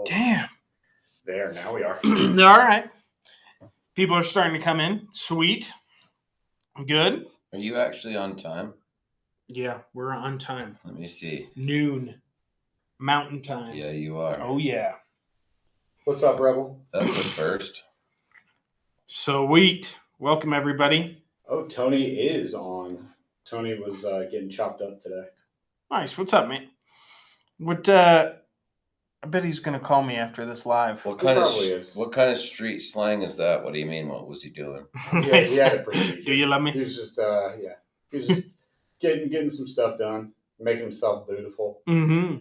Oh, Damn. there, now we are. All right. People are starting to come in. Sweet. Good. Are you actually on time? Yeah, we're on time. Let me see. Noon. Mountain time. Yeah, you are. Oh, yeah. What's up, Rebel? That's a first. Sweet. Welcome, everybody. Oh, Tony is on. Tony was getting chopped up today. Nice. What's up, man? What, I bet he's going to call me after this live. What He kind probably is. What kind of street slang is that? What do you mean? What was he doing? Yeah, he had a procedure. Do you love me? He was just, he was just getting some stuff done, making himself beautiful Mm-hmm.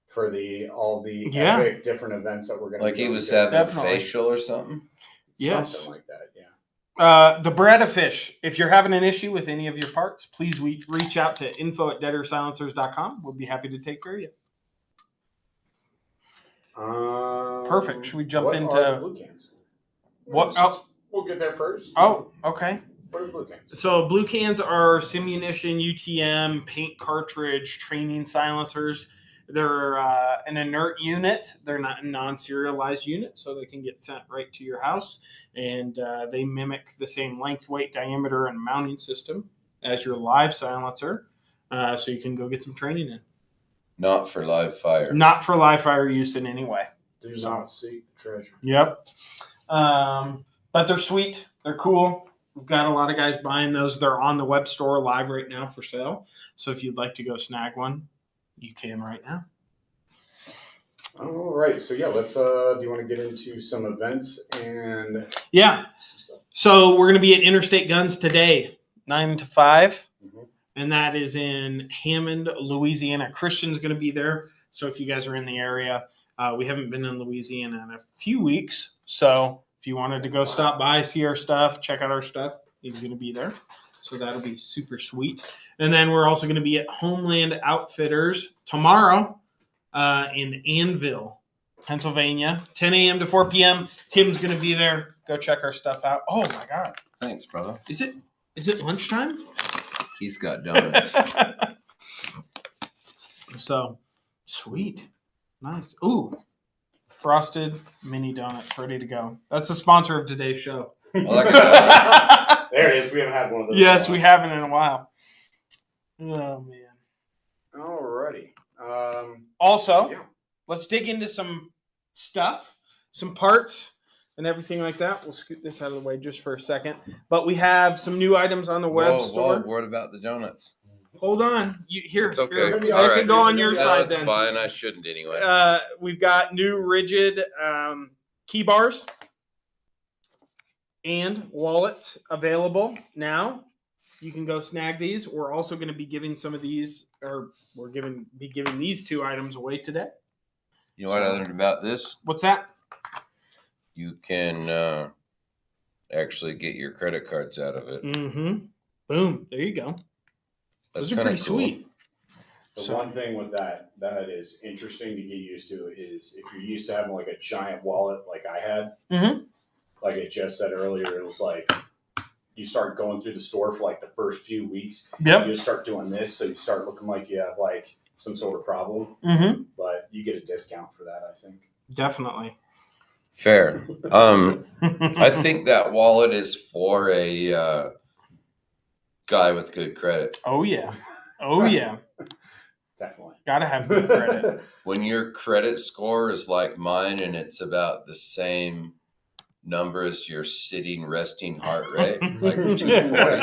for all the Yeah. epic different events that we're going to Like he was having Definitely. a facial or something? Yes. Something like that, yeah. The Beretta fish. If you're having an issue with any of your parts, please reach out to info@deadersilencers.com. We'll be happy to take care of you. Perfect. Should we jump what into are the blue cans? what? Oh, We'll get there first. oh, okay. What are the blue cans? So blue cans are simunition, UTM, paint cartridge, training silencers. They're an inert unit. They're not a non-serialized unit, so they can get sent right to your house. And they mimic the same length, weight, diameter, and mounting system as your live silencer. So you can go get some training in. Not for live fire. Not for live fire use in any way. Do not seek the treasure. Yep. But they're sweet. They're cool. We've got a lot of guys buying those. They're on the web store live right now for sale. So if you'd like to go snag one, you can right now. All right. So, yeah, let's, do you want to get into some events and Yeah. some stuff? So we're going to be at Interstate Guns today, 9 to 5. Mhm. And that is in Hammond, Louisiana. Christian's going to be there. So if you guys are in the area, we haven't been in Louisiana in a few weeks. So if you wanted to go stop by, see our stuff, check out our stuff, he's going to be there. So that'll be super sweet. And then we're also going to be at Homeland Outfitters tomorrow in Annville, Pennsylvania, 10 a.m. to 4 p.m. Tim's going to be there. Go check our stuff out. Oh, my God. Thanks, brother. Is it lunchtime? He's got donuts. So, sweet. Nice. Ooh, frosted mini donuts ready to go. That's the sponsor of today's show. Well, that There it is. We haven't had one of those. Yes, we haven't in a while. Oh, man. All righty. Also, Yeah. let's dig into some stuff, some parts, and everything like that. We'll scoot this out of the way just for a second. But we have some new items on the web store. What about the donuts? Hold on. Here. It's okay. Here. All I right. can go on your side That's then. fine. I shouldn't anyway. We've got new rigid key bars and wallets available now. You can go snag these. We're also going to be giving some of these, or be giving these two items away today. You know what I learned about this? What's that? You can actually get your credit cards out of it. Mm-hmm. Boom. There you go. That's Those are kinda pretty cool. sweet. The So- one thing with that is interesting to get used to is if you're used to having like a giant wallet like I had, Mhm. like I just said earlier, it was like you start going through the store for like the first few weeks. Yep. You start doing this, so you start looking like you have like some sort of problem, Mm-hmm. but you get a discount for that, I think. Definitely. Fair. I think that wallet is for a guy with good credit. Oh, yeah. Oh, yeah. Definitely. Gotta have good credit. When your credit score is like mine and it's about the same number as your sitting resting heart rate, like 240,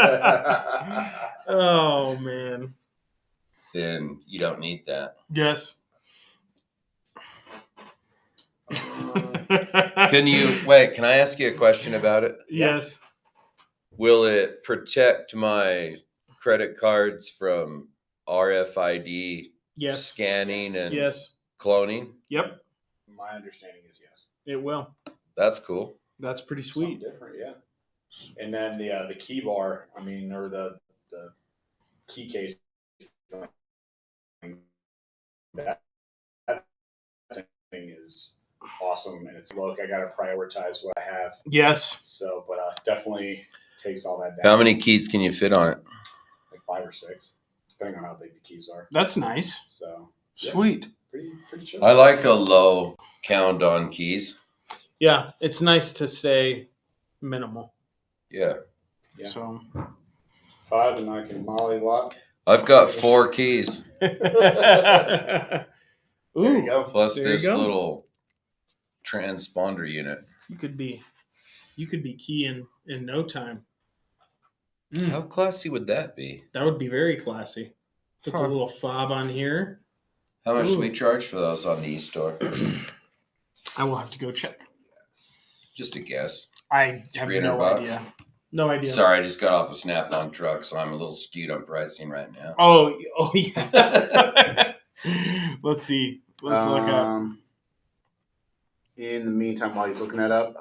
Oh, man. then you don't need that. Yes. Can I ask you a question about it? Yes. Will it protect my credit cards from RFID Yes. scanning and Yes. cloning? Yep. My understanding is yes. It will. That's cool. That's pretty Something sweet. different, yeah. And then the key bar, or the key case, that thing is awesome. And I got to prioritize what I have. Yes. So, but definitely takes all that down. How many keys can you fit on it? Like 5 or 6, depending on how big the keys are. That's nice. So, yeah, Sweet. pretty chill. I like a low count on keys. Yeah, it's nice to stay minimal. Yeah. Yeah. So 5, and I can mollywop. I've got 4 keys. There you Ooh, go. Plus There you this go. little transponder unit. you could be key in no time. How classy would that be? That would be very classy. Put the Huh. little fob on here. How much do Ooh. we charge for those on the e-store? I will have to go check. Just a guess. I have $300 no bucks? idea. No idea. Sorry, I just got off a Snap-on truck, so I'm a little skewed on pricing right now. Oh yeah. Let's see. Let's look up. In the meantime, while he's looking that up,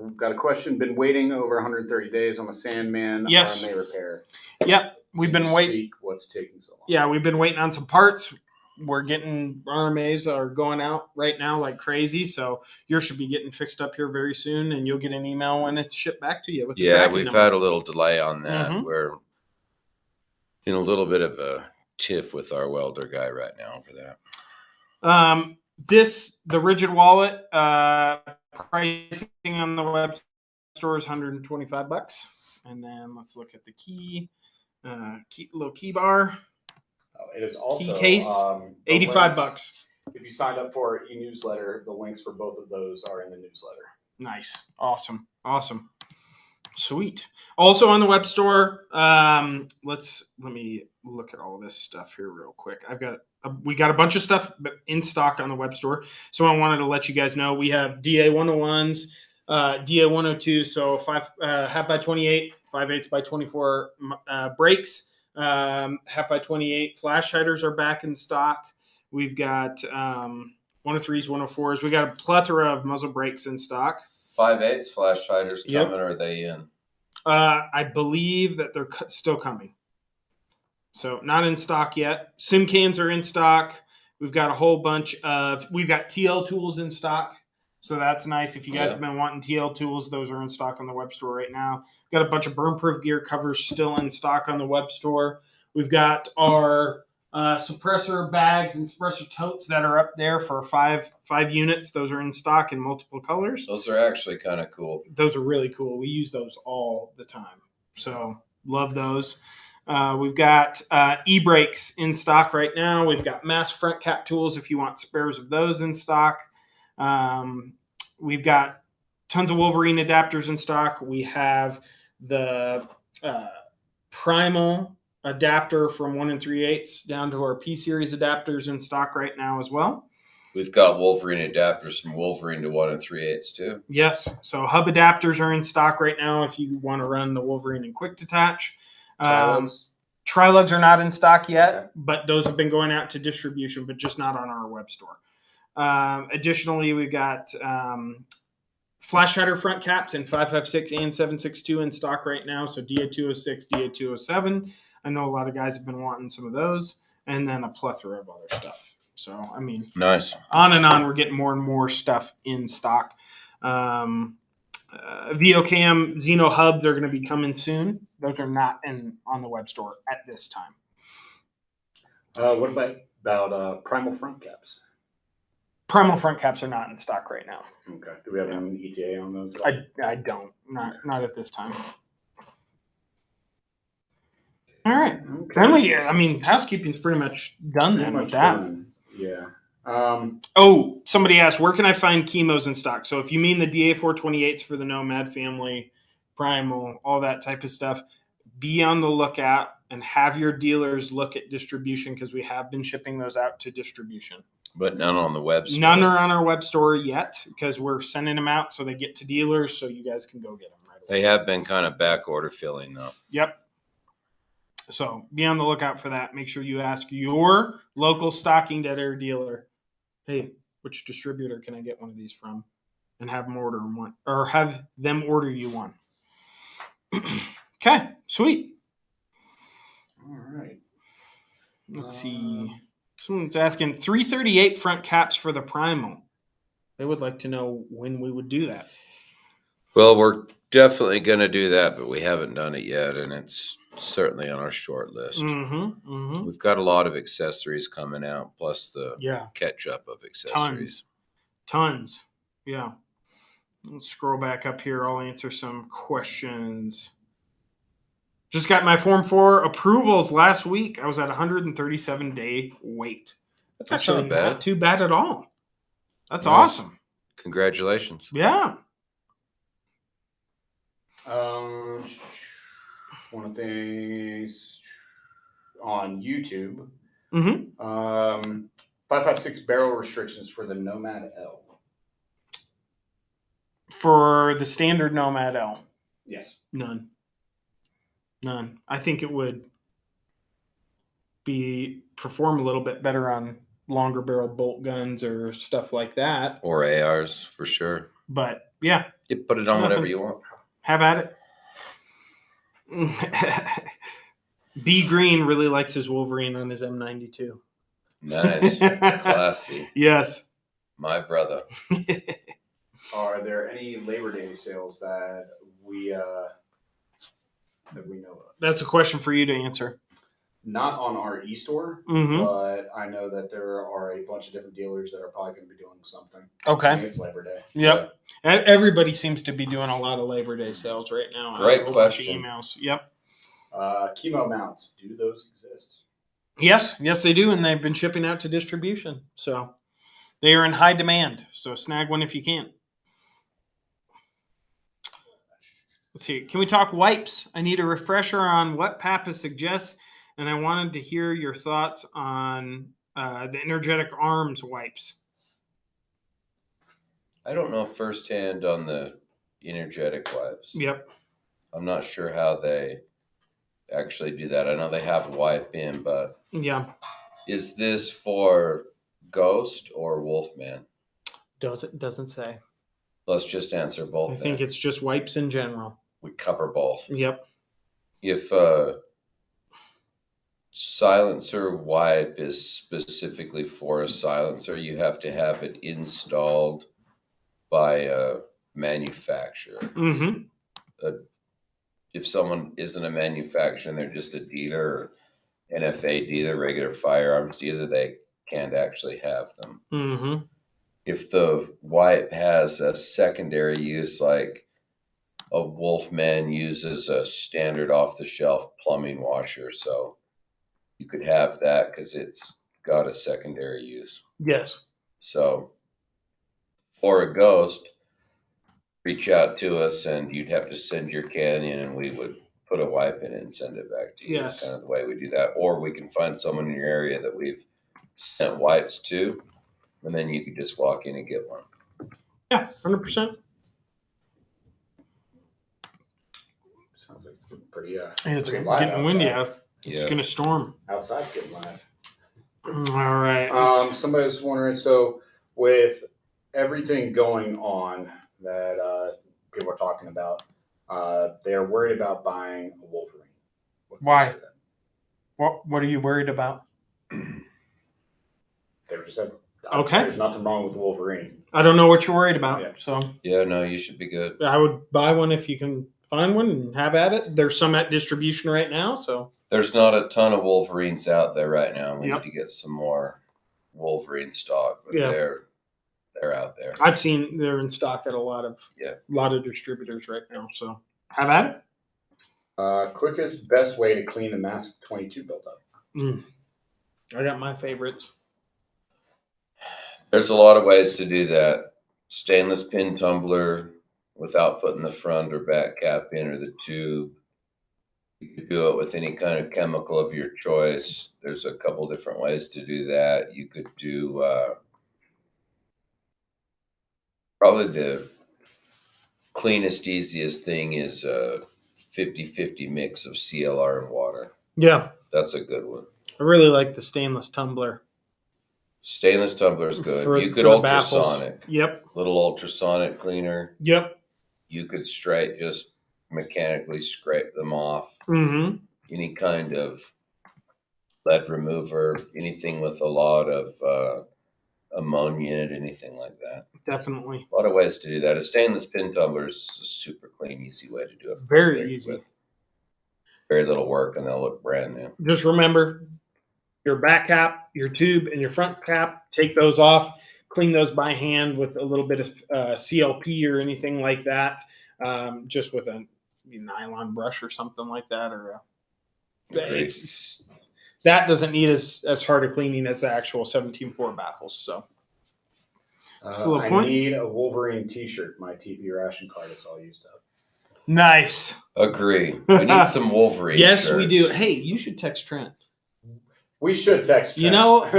we've got a question. Been waiting over 130 days on the Sandman Yes. RMA repair. Yep, we've Can been you waiting. speak what's taking so long? Yeah, we've been waiting on some parts. We're getting RMAs are going out right now like crazy. So yours should be getting fixed up here very soon, and you'll get an email when it's shipped back to you with the Yeah, tracking we've number. had a little delay on that. Mhm. We're in a little bit of a tiff with our welder guy right now for that. The rigid wallet pricing on the web store is $125, and then let's look at the little key bar, It is also case, the $85. links. If you signed up for our e-newsletter, the links for both of those are in the newsletter. Nice, awesome, sweet. Also on the web store, let me look at all this stuff here real quick. We got a bunch of stuff in stock on the web store, so I wanted to let you guys know we have DA 101s, DA 102, so 5 by 28, 5/8 by 24 brakes, half by 28 flash hiders are back in stock. We've got 103s, 104s. We got a plethora of muzzle brakes in stock. 5/8 flash hiders Yep. coming, or are they in? I believe that they're still coming. So not in stock yet. Sim cams are in stock. We've got a whole bunch of, we've got TL tools in stock. So that's nice. If you guys have been wanting TL tools, those are in stock on the web store right now. We've got a bunch of burn-proof gear covers still in stock on the web store. We've got our suppressor bags and suppressor totes that are up there for five units. Those are in stock in multiple colors. Those are actually kind of cool. Those are really cool. We use those all the time. So love those. We've got e-brakes in stock right now. We've got mass front cap tools if you want spares of those in stock. We've got tons of Wolverine adapters in stock. We have the Primal adapter from 1 3/8 down to our P series adapters in stock right now as well. We've got Wolverine adapters from Wolverine to 1 3/8 too. Yes. So hub adapters are in stock right now if you want to run the Wolverine and quick detach. Trilugs are not in stock yet, but those have been going out to distribution, but just not on our web store. Additionally, we've got flash hider front caps in 5.56 and 7.62 in stock right now. So DA206, DA207. I know a lot of guys have been wanting some of those, and then a plethora of other stuff. So, I mean, nice. On and on, we're getting more and more stuff in stock. VOCam Xeno Hub, they're going to be coming soon. Those are not on the web store at this time. What about Primal front caps? Primal front caps are not in stock right now. Okay. Do we have an ETA on those? I don't. Not at this time. All right. Okay. I mean, housekeeping's pretty much done then with that. Done. Yeah. Somebody asked, where can I find chemos in stock? So if you mean the DA428s for the Nomad family, Primal, all that type of stuff, be on the lookout and have your dealers look at distribution because we have been shipping those out to distribution. But none on the web store. None are on our web store yet because we're sending them out so they get to dealers so you guys can go get them right away. They have been kind of back order filling though. Yep. So be on the lookout for that. Make sure you ask your local stocking dealer dealer, hey, which distributor can I get one of these from? And have them order one, or have them order you one. Okay, sweet. All right. Let's see. Someone's asking 338 front caps for the Primal. They would like to know when we would do that. Well, we're definitely going to do that, but we haven't done it yet, and it's certainly on our short list. Mm-hmm. Mm-hmm. We've got a lot of accessories coming out, plus the Yeah. catch up of accessories. Tons. Yeah. Let's scroll back up here. I'll answer some questions. Just got my Form 4 approvals last week. I was at 137-day wait. That's actually not bad. not too bad at all. That's Nice. awesome. Congratulations. Yeah. One of the things on YouTube. Mm-hmm. 5.56 barrel restrictions for the Nomad L. For the standard Nomad L, Yes. none. I think it would perform a little bit better on longer barrel bolt guns or stuff like that. Or ARs for sure. But yeah, You put it on whatever you want. have at it. B Green really likes his Wolverine on his M92. Nice. Classy. Yes. My brother. Are there any Labor Day sales that we know of? That's a question for you to answer. Not on our e-store, Mm-hmm. but I know that there are a bunch of different dealers that are probably going to be doing something. I Okay. think it's Labor Day. Yep. Everybody seems to be doing a lot of Labor Day sales right now. Great A whole bunch of question. emails. Yep. Chemo mounts, do those exist? Yes, they do, and they've been shipping out to distribution. So they are in high demand. So snag one if you can. Let's see. Can we talk wipes? I need a refresher on what Papa suggests, and I wanted to hear your thoughts on the energetic arms wipes. I don't know firsthand on the energetic wipes. Yep. I'm not sure how they actually do that. I know they have wipe in, but Yeah. is this for Ghost or Wolfman? Doesn't say. Let's just answer both. I think it's just wipes in general. We cover both. Yep. If silencer wipe is specifically for a silencer, you have to have it installed by a manufacturer. Mm-hmm. If someone isn't a manufacturer and they're just a dealer, or NFA dealer, regular firearms dealer, they can't actually have them. Mm-hmm. If the wipe has a secondary use, like a Wolfman uses a standard off-the-shelf plumbing washer, so you could have that because it's got a secondary use. Yes. So for a Ghost, reach out to us and you'd have to send your can in and we would put a wipe in it and send it back to you. Yes. That's kind of the way we do that. Or we can find someone in your area that we've sent wipes to, and then you could just walk in and get one. Yeah, 100%. Sounds like it's getting pretty It's pretty live getting windy outside. out. It's going to storm. Outside's getting live. All right. Somebody was wondering, so with everything going on that people are talking about, they're worried about buying a Wolverine. Why? What are you worried about? They were just said, Okay. There's nothing wrong with the Wolverine. I don't know what you're worried about. Yeah. So Yeah, no, you should be good. I would buy one if you can find one and have at it. There's some at distribution right now. So There's not a ton of Wolverines out there right now. We Yep. need to get some more Wolverine stock, but Yeah. they're out there. I've seen they're in stock at a lot of distributors right now. So have at it. Quickest, best way to clean the mask 22 buildup. I got my favorites. There's a lot of ways to do that. Stainless pin tumbler without putting the front or back cap in or the tube. You could do it with any kind of chemical of your choice. There's a couple different ways to do that. You could do probably the cleanest, easiest thing is a 50-50 mix of CLR and water. Yeah. That's a good one. I really like the stainless tumbler. Stainless tumbler is good. For- You could for the baffles. ultrasonic. Yep. Little ultrasonic cleaner. Yep. You could straight just mechanically scrape them off. Mm-hmm. Any kind of lead remover, anything with a lot of ammonia in it, anything like that. Definitely. A lot of ways to do that. A stainless pin tumbler is a super clean, easy way to do it. Very Perfect easy. with very little work and they'll look brand new. Just remember your back cap, your tube, and your front cap. Take those off. Clean those by hand with a little bit of CLP or anything like that. Just with a nylon brush or something like that. Or that doesn't need as hard a cleaning as the actual 17.4 baffles. So. I need a Wolverine T-shirt. My TP ration card is all used up. Nice. Agree. We need some Wolverine. Yes, shirts. we do. Hey, you should text Trent. We should text Trent. You know,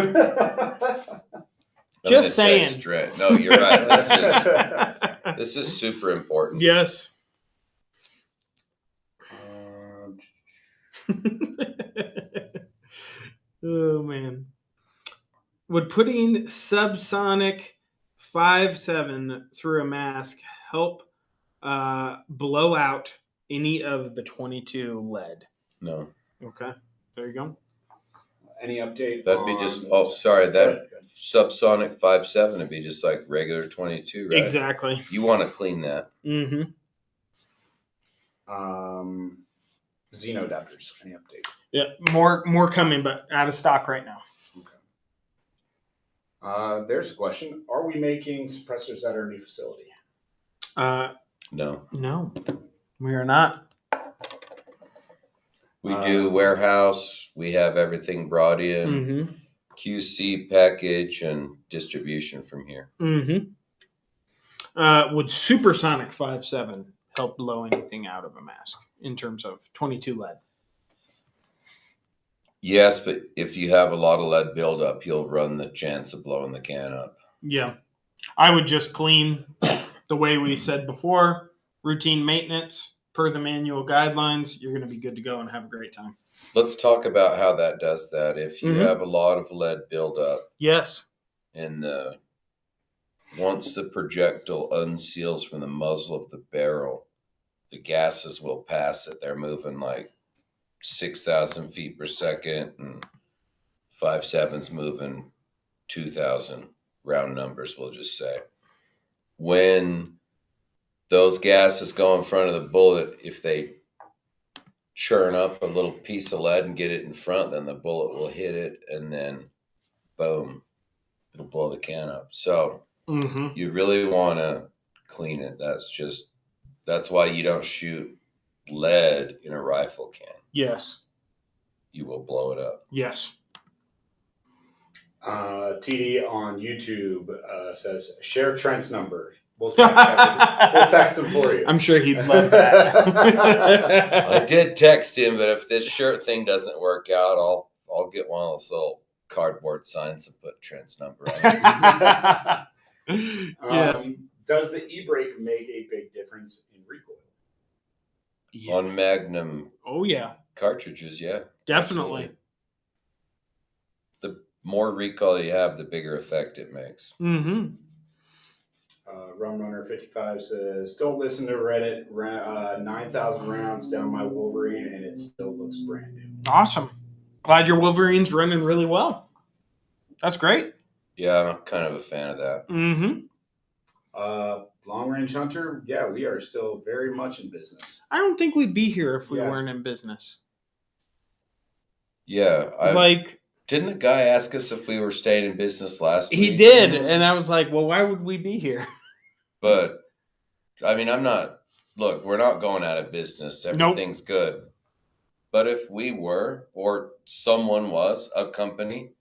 just saying. Trent. No, you're right. This is super important. Yes. Oh man. Would putting subsonic 5.7 through a mask help blow out any of the 22 lead? No. Okay. There you go. Any update? That'd be just. Oh, sorry. That subsonic 5.7 would be just like regular 22, right? Exactly. You want to clean that. Mm-hmm. Xenodapters. Any update? Yeah, more coming, but out of stock right now. Okay. There's a question. Are we making suppressors at our new facility? No. No, we are not. We do warehouse. We have everything brought in. Mm-hmm. QC package and distribution from here. Mm-hmm. Would supersonic 5.7 help blow anything out of a mask in terms of 22 lead? Yes, but if you have a lot of lead buildup, you'll run the chance of blowing the can up. Yeah. I would just clean the way we said before, routine maintenance per the manual guidelines. You're going to be good to go and have a great time. Let's talk about how that does that. If you have a lot of lead buildup, yes, and once the projectile unseals from the muzzle of the barrel, the gases will pass it. They're moving like 6,000 feet per second, and 5.7's moving 2,000. Round numbers, we'll just say. When those gases go in front of the bullet, if they churn up a little piece of lead and get it in front, then the bullet will hit it, and then boom, it'll blow the can up. So you really want to clean it. That's why you don't shoot lead in a rifle can. Yes. You will blow it up. Yes. TD on YouTube says, share Trent's number. We'll text him for you. I'm sure he'd love that. I did text him, but if this shirt thing doesn't work out, I'll get one of those little cardboard signs and put Trent's number on it. Yes. Does the e-brake make a big difference in recoil? Yeah. On Magnum cartridges, yeah. Definitely. Absolutely. The more recoil you have, the bigger effect it makes. Mm-hmm. Rum Runner 55 says, don't listen to Reddit. 9,000 rounds down my Wolverine, and it still looks brand new. Awesome. Glad your Wolverine's running really well. That's great. Yeah, I'm kind of a fan of that. Mm-hmm. Long Range Hunter, yeah, we are still very much in business. I don't think we'd be here if we weren't in business. Yeah. Didn't a guy ask us if we were staying in business last week? He did, and I was like, well, why would we be here? But, I mean, we're not going out of business. Everything's good. But if we were, or someone was, a company,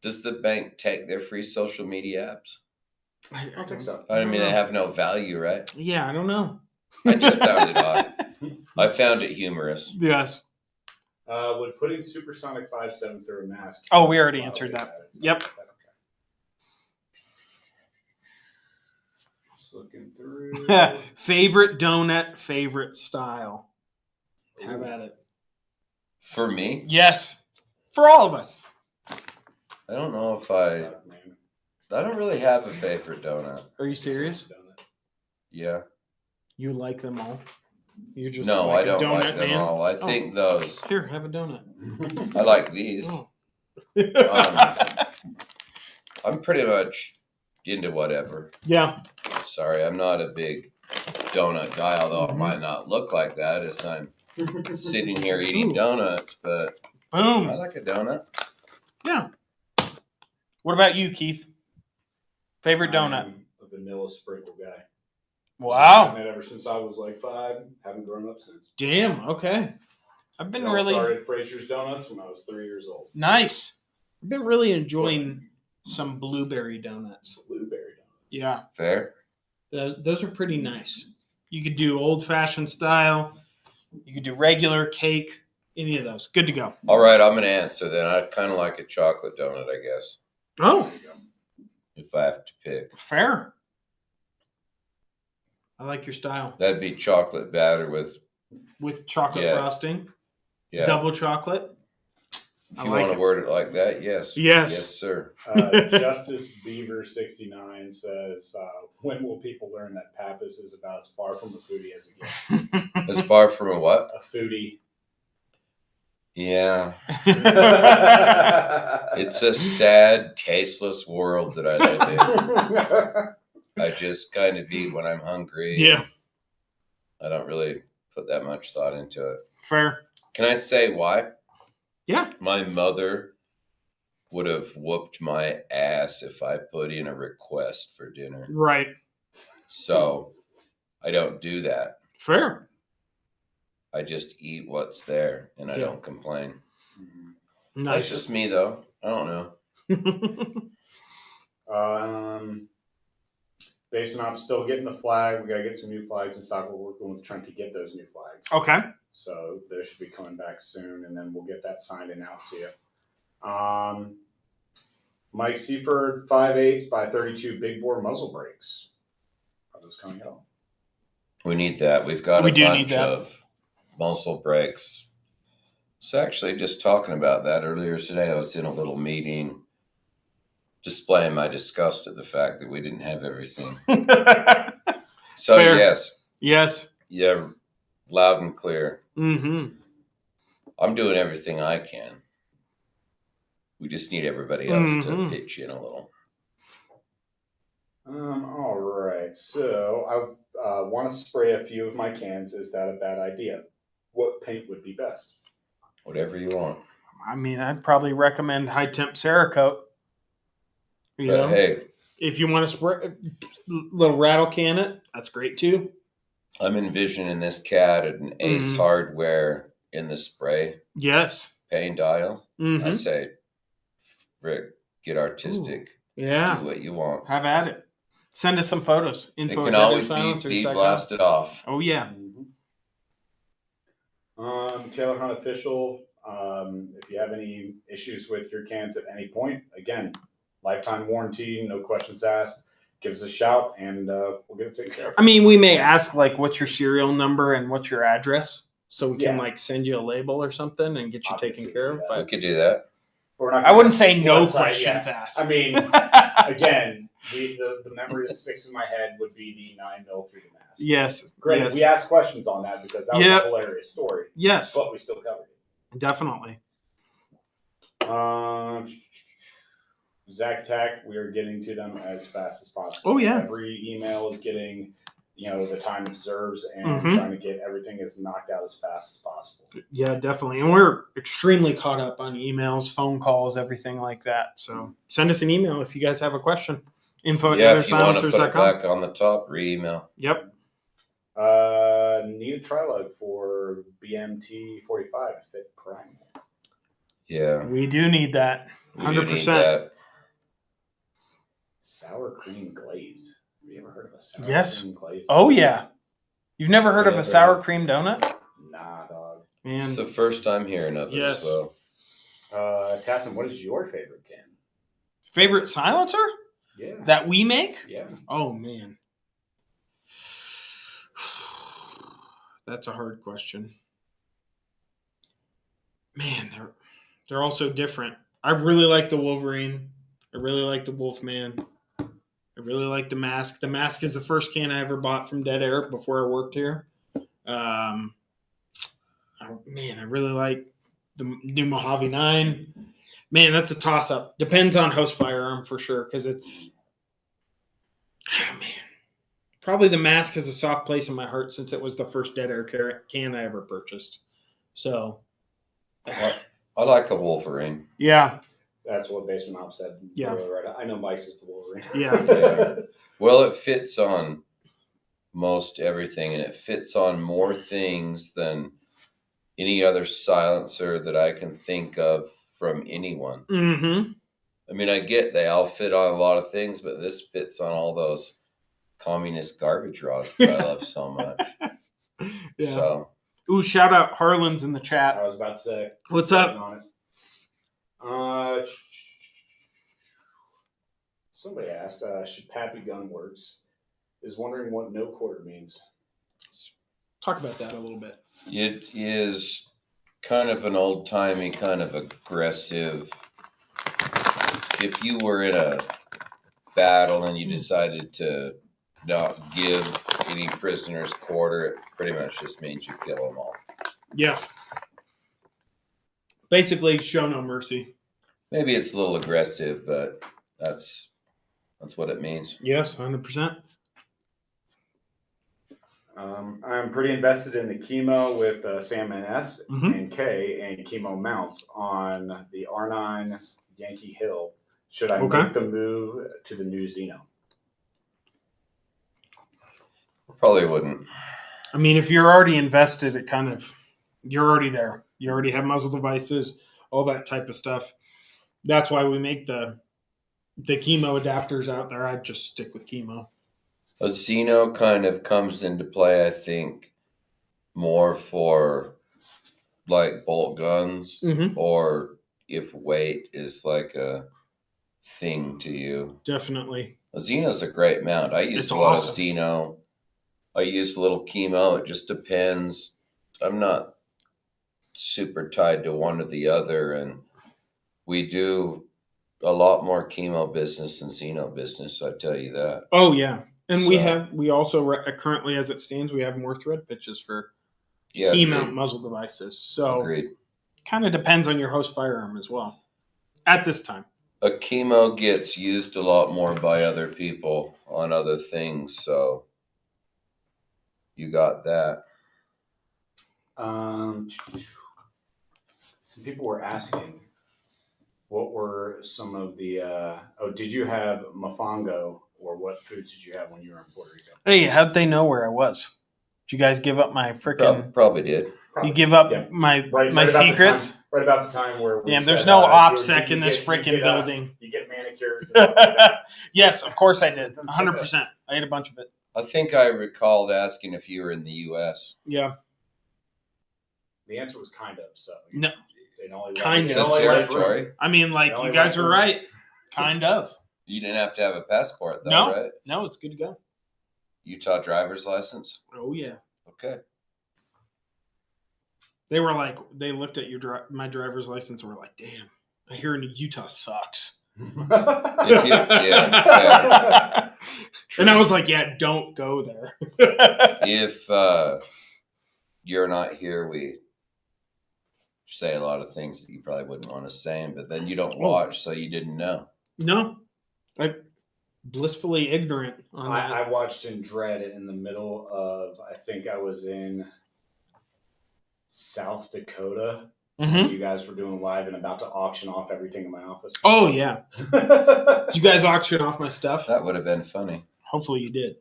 does the bank take their free social media apps? I don't think so. I mean, they have no value, right? Yeah, I don't know. I just found it odd. I found it humorous. Yes. Would putting supersonic 5.7 through a mask? Oh, we already answered that. Yep. Okay. Just looking through. Favorite donut, favorite style. Have at it. For me? Yes. For all of us. I don't know if I don't really have a favorite donut. Are you serious? Yeah. You like them all? You're just no, like I don't a donut like them man? all. I think those. Here, have a donut. I like these. Oh. I'm pretty much into whatever. Yeah. Sorry, I'm not a big donut guy, although it might not look like that as I'm sitting here eating Ooh. donuts, but I Boom. like a donut. Yeah. What about you, Keith? Favorite donut? I'm a vanilla sprinkle guy. I've Wow. had it ever since I was like 5. Haven't grown up since. Damn. Okay. I've been It all really started Fraser's Donuts when I was 3 years old. nice. I've been really enjoying some blueberry donuts. Blueberry donuts. Yeah. Fair. Those are pretty nice. You could do old-fashioned style. You could do regular cake. Any of those. Good to go. All right, I'm gonna answer then. I kind of like a chocolate donut, I guess, Oh, There you go. if I have to pick. fair. I like your style. That'd be chocolate batter with With chocolate Yeah. frosting. yeah. Double chocolate. If I you like want to it. word it like that, yes. Yes. Yes, sir. Justice Beaver 69 says, when will people learn that Pappas is about as far from a foodie as it gets? As far from a what? A foodie. Yeah. It's a sad, tasteless world that I live in. I just kind of eat when I'm hungry. Yeah. I don't really put that much thought into it. Fair. Can I say why? Yeah. My mother would have whooped my ass if I put in a request for dinner. Right. So I don't do that. Fair. I just eat what's there and I Yeah. don't complain. That's Nice. just me though. I don't know. Based on I'm still getting the flag. We got to get some new flags in stock. We're working with Trent to get those new flags. Okay. So those should be coming back soon, and then we'll get that signed and out to you. Mike Seaford, 5/8 by 32 big bore muzzle brakes. Are those coming out? We need that. We've got We a do need bunch that. of muzzle brakes. So actually just talking about that earlier today, I was in a little meeting displaying my disgust at the fact that we didn't have everything. So Fair. yes, Yes. yeah, loud and clear. Mm-hmm. I'm doing everything I can. We just need everybody else to Mhm. pitch in a little. All right. So I want to spray a few of my cans. Is that a bad idea? What paint would be best? Whatever you want. I mean, I'd probably recommend high temp Cerakote. You But know, hey, if you want to spray a little rattle can it, that's great too. I'm envisioning this cat at an Ace Mhm. Hardware in the spray Yes. paint aisle. I Mm-hmm. say, Rick, get artistic. Yeah. Do what you want. Have at it. Send us some photos. It Info can at always be deadersilencers.com. blasted off. Oh yeah. Taylor Hunt official. If you have any issues with your cans at any point, again, lifetime warranty, no questions asked. Give us a shout and we'll get it taken care of. I mean, we may ask like, what's your serial number and what's your address, so we can Yeah. like send you a label or something and get you Obviously, taken care of. yeah. We But could do that. We're not I wouldn't gonna- say no Well, questions yeah. asked. I mean, again, the memory that sticks in my head would be the 9mm through the mask. Yes. Granted, Yes. we asked questions on that because that was Yep. a hilarious story, Yes. but we still covered it. Definitely. Zach Attack, we are getting to them as fast as possible. Oh, yeah. Every email is getting, the time it deserves and Mhm. trying to get everything as knocked out as fast as possible. Yeah, definitely. And we're extremely caught up on emails, phone calls, everything like that. So send us an email if you guys have a question. Info at Yeah, if you want to put it deadersilencers.com. back on the top, re-email. Yep. Need a trilug for BMT 45 fit prime. Yeah. We do need that. We do need 100%. that. Sour cream glazed. Have you ever heard of a sour Yes. cream glazed? Oh, yeah. You've never heard of a Never. sour cream donut? Nah, dog. Man. It's the first time hearing of it Yes. as well. Tasson, what is your favorite can? Favorite silencer Yeah. that we make? Yeah. Oh, man. That's a hard question. Man, they're all so different. I really like the Wolverine. I really like the Wolfman. I really like the Mask. The Mask is the first can I ever bought from Dead Air before I worked here. I really like the new Mojave 9. Man, that's a toss-up. Depends on host firearm for sure, because it's... Oh, man. Probably the Mask has a soft place in my heart since it was the first Dead Air can I ever purchased. So, I like a Wolverine. yeah. That's what Basement Op said. Yeah. Right. I know Mike's is the Wolverine. Yeah. Well, it fits on most everything, and it fits on more things than any other silencer that I can think of from anyone. Mm-hmm. I mean, I get they all fit on a lot of things, but this fits on all those communist garbage rods that I love so much. Yeah. So, Ooh, shout out Harlan's in the I chat. was about to say. What's up? On it. Somebody asked, should Pappy Gunworks is wondering what no quarter means. Talk about that a little bit. it is kind of an old-timey, kind of aggressive. If you were in a battle and you decided to not give any prisoners quarter, it pretty much just means you kill them all. Yes. Basically, show no mercy. Maybe it's a little aggressive, but that's what it means. Yes, 100%. I'm pretty invested in the chemo with Sam and S and K and chemo mounts on the R9 Yankee Hill. Should I make the move to the new Xeno? Probably wouldn't. I mean, if you're already invested, you're already there. You already have muzzle devices, all that type of stuff. That's why we make the chemo adapters out there. I'd just stick with chemo. A Xeno kind of comes into play, I think, more for like bolt guns, or if weight is like a thing to you. Definitely. A Xeno's a great mount. I use a lot of Xeno. I use a little chemo. It just depends. I'm not super tied to one or the other, and we do a lot more chemo business than Xeno business. I tell you that. Oh yeah. And we also currently, as it stands, we have more thread pitches for key mount muzzle devices. So kind of depends on your host firearm as well at this time. A chemo gets used a lot more by other people on other things, so you got that. Some people were asking, what were some of the? Did you have mofongo, or what foods did you have when you were in Puerto Rico? Hey, how'd they know where I was? Did you guys give up my freaking? Probably did. You give up my secrets? Right about the time where we damn, said, there's no OPSEC in this freaking building. You get manicures. Yes, of course I did. 100%. I ate a bunch of it. I think I recalled asking if you were in the U.S. Yeah. The answer was kind of. So no, kind of territory. I mean, like you guys are right. Kind of. You didn't have to have a passport, though, right? No, it's good to go. Utah driver's license. Oh yeah. Okay. They were like, they looked at my driver's license and were like, "Damn, I hear Utah sucks." And I was like, "Yeah, don't go there." If you're not here, we say a lot of things that you probably wouldn't want to say, but then you don't watch, so you didn't know. No, I'm blissfully ignorant on that. I watched in dread in the middle of, I think I was in South Dakota. You guys were doing live and about to auction off everything in my office. Oh yeah. Did you guys auction off my stuff? That would have been funny. Hopefully you did.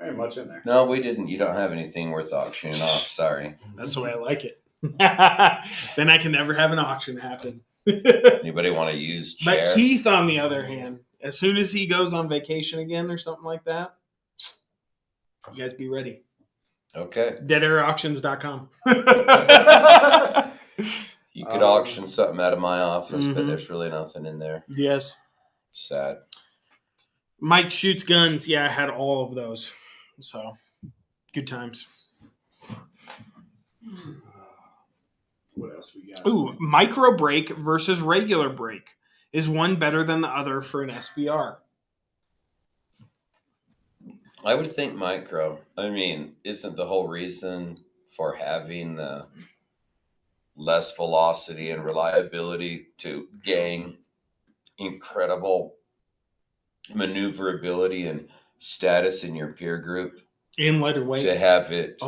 Very much in there. No, we didn't. You don't have anything worth auctioning off. Sorry. That's the way I like it. Then I can never have an auction happen. Anybody want to use chair? But Keith, on the other hand, as soon as he goes on vacation again or something like that, you guys be ready. Okay. Deadairauctions.com. You could auction something out of my office, but there's really nothing in there. Yes. It's sad. Mike shoots guns. Yeah, I had all of those. So, good times. What else we got? Ooh, micro brake versus regular brake. Is one better than the other for an SBR? I would think micro. I mean, isn't the whole reason for having the less velocity and reliability to gain incredible maneuverability and status in your peer group? In lighter weight. To have it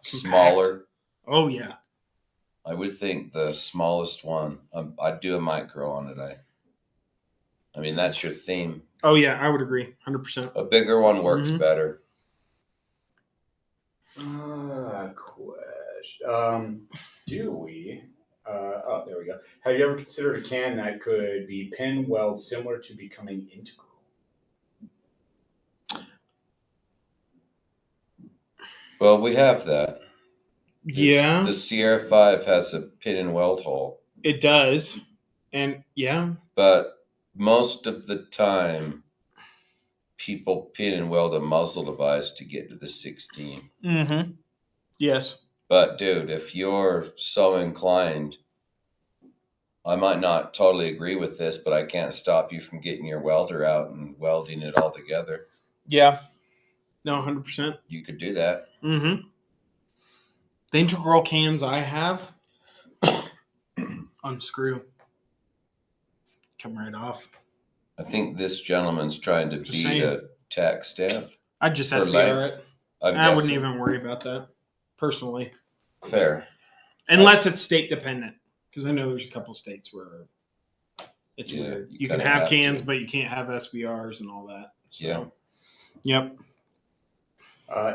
smaller. Compact. Oh, yeah. I would think the smallest one. I'd do a micro on it. I mean, that's your theme. Oh yeah, I would agree, 100%. A bigger one works Mhm. better. Question. Do we? Oh, there we go. Have you ever considered a can that could be pin weld similar to becoming integral? Well, we have that. Yeah, The Sierra 5 has a pin and weld hole. it does. And yeah. But most of the time, people pin and weld a muzzle device to get to the 16. Mm-hmm. Yes. But dude, if you're so inclined, I might not totally agree with this, but I can't stop you from getting your welder out and welding it all together. Yeah. No, 100%. You could do that. Mm-hmm. The integral cans I have unscrew. Come right off. I think this gentleman's trying to Just beat saying. a tax stamp. I'd just For SBR length, it. I'm I wouldn't guessing. even worry about that, personally. Fair. Unless it's state dependent. Because I know there's a couple states where it's Yeah, weird. you You can kinda have have cans, to. but you can't have SBRs and all that. So, Yeah. Yep.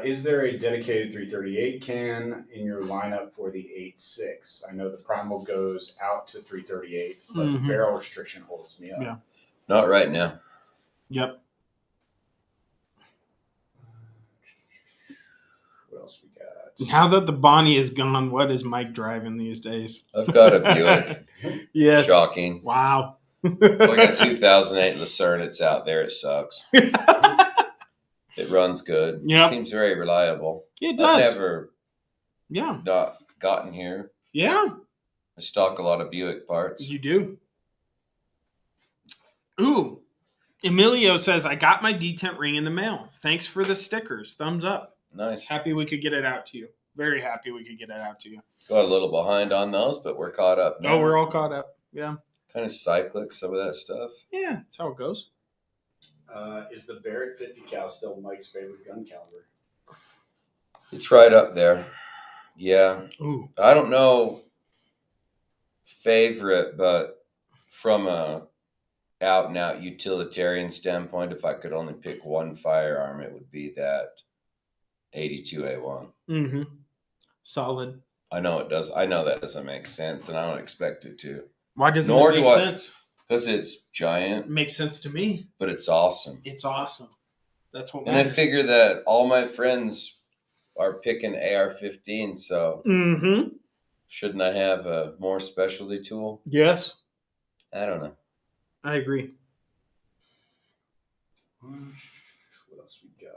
Is there a dedicated 338 can in your lineup for the 8.6? I know the Primal goes out to 338, but the Mhm. barrel restriction holds me up. Yeah. Not right now. Yep. What else we got? Now that the Bonnie is gone, what is Mike driving these days? I've got a Buick. Yes. Shocking. Wow. It's like a 2008 Lucerne. It's out there. It sucks. It runs good. Yep. It seems very reliable. It I've does. never Yeah. not gotten here. Yeah. I stock a lot of Buick parts. You do. Ooh. Emilio says, I got my detent ring in the mail. Thanks for the stickers. Thumbs up. Nice. Happy we could get it out to you. Very happy we could get it out to you. Got a little behind on those, but we're caught up now. Oh, we're all caught up. Yeah. Kind of cyclic, some of that stuff. Yeah, that's how it goes. Is the Barrett 50 cal still Mike's favorite gun caliber? It's right up there. Yeah. Ooh. I don't know favorite, but from a out and out utilitarian standpoint, if I could only pick one firearm, it would be that 82A1. Mm-hmm. Solid. I know it does. I know that doesn't make sense, and I don't expect it to. Why doesn't Nor it do make I- sense? Because it's giant, It makes sense to me. but it's awesome. It's awesome. That's what And I matters. figure that all my friends are picking AR-15, so Mm-hmm. shouldn't I have a more specialty tool? Yes, I don't know. I agree. What else we got?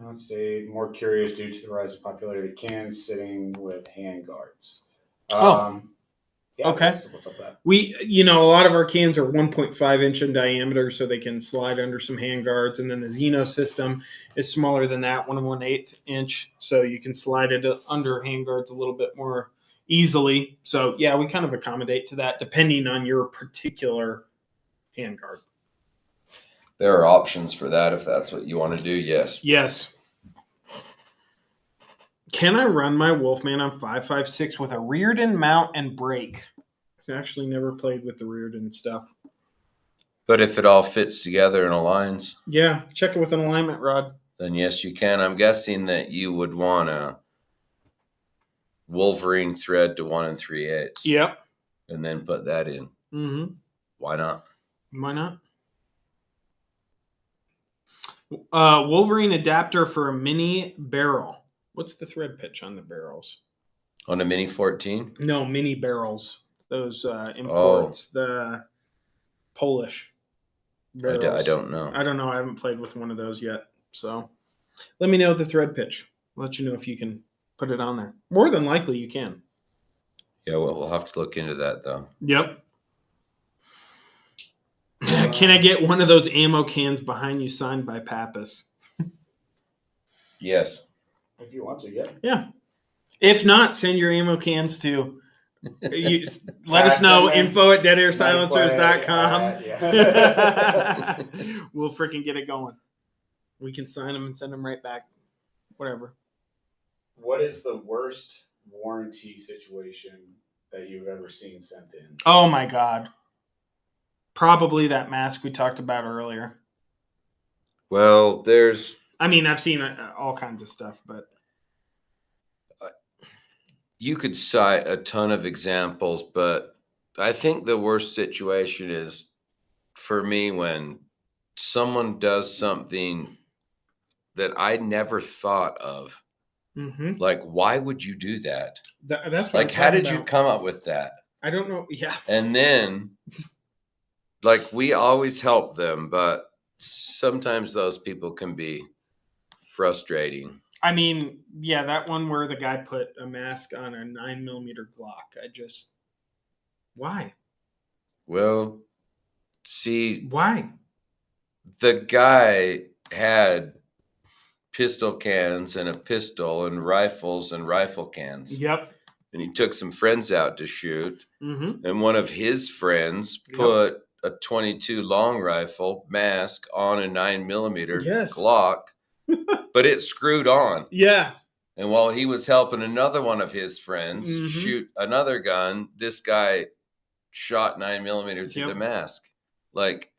Not stay more curious due to the rise of popularity of cans sitting with handguards. Okay. What's up with that? A lot of our cans are 1.5 inch in diameter, so they can slide under some handguards. And then the Xeno system is smaller than that, 1/8 inch, so you can slide it under handguards a little bit more easily. So yeah, we kind of accommodate to that depending on your particular handguard. There are options for that if that's what you want to do. Yes. Yes. Can I run my Wolfman on 5.56 with a Reardon mount and brake? I've actually never played with the Reardon stuff. But if it all fits together and aligns, Yeah, check it with an alignment rod. then yes, you can. I'm guessing that you would want a Wolverine thread to 1 3/8. Yep. And then put that in. Mm-hmm. Why not? Why not? Wolverine adapter for a mini barrel. What's the thread pitch on the barrels? On a Mini 14? No, mini barrels. Those imports, the Polish barrels. I don't know. I don't know. I haven't played with one of those yet. So let me know the thread pitch. I'll let you know if you can put it on there. More than likely you can. Yeah, well, we'll have to look into that, though. Yep. Can I get one of those ammo cans behind you signed by Pappas? Yes. If you want to, yeah. Yeah. If not, send your ammo cans to let us know. TASSON, info@deadairsilencers.com. Yeah. We'll freaking get it going. We can sign them and send them right back. Whatever. What is the worst warranty situation that you've ever seen sent in? Oh my God. Probably that mask we talked about earlier. Well, there's I mean, I've seen all kinds of stuff, but you could cite a ton of examples, but I think the worst situation is for me when someone does something that I never thought of. Like, why would you do that? That's what Like, I'm how talking did you about. come up with that? I don't know. Yeah. And then, like, we always help them, but sometimes those people can be frustrating. I mean, yeah, that one where the guy put a mask on a 9mm Glock. Why? Well, see, Why? the guy had pistol cans and a pistol and rifles and rifle cans. Yep. And he took some friends out to shoot. Mm-hmm. And one of his friends put a 22 long rifle mask on a 9mm Yes. Glock, but it screwed on. Yeah. And while he was helping another one of his friends shoot another gun, this guy shot 9mm through the mask. Like,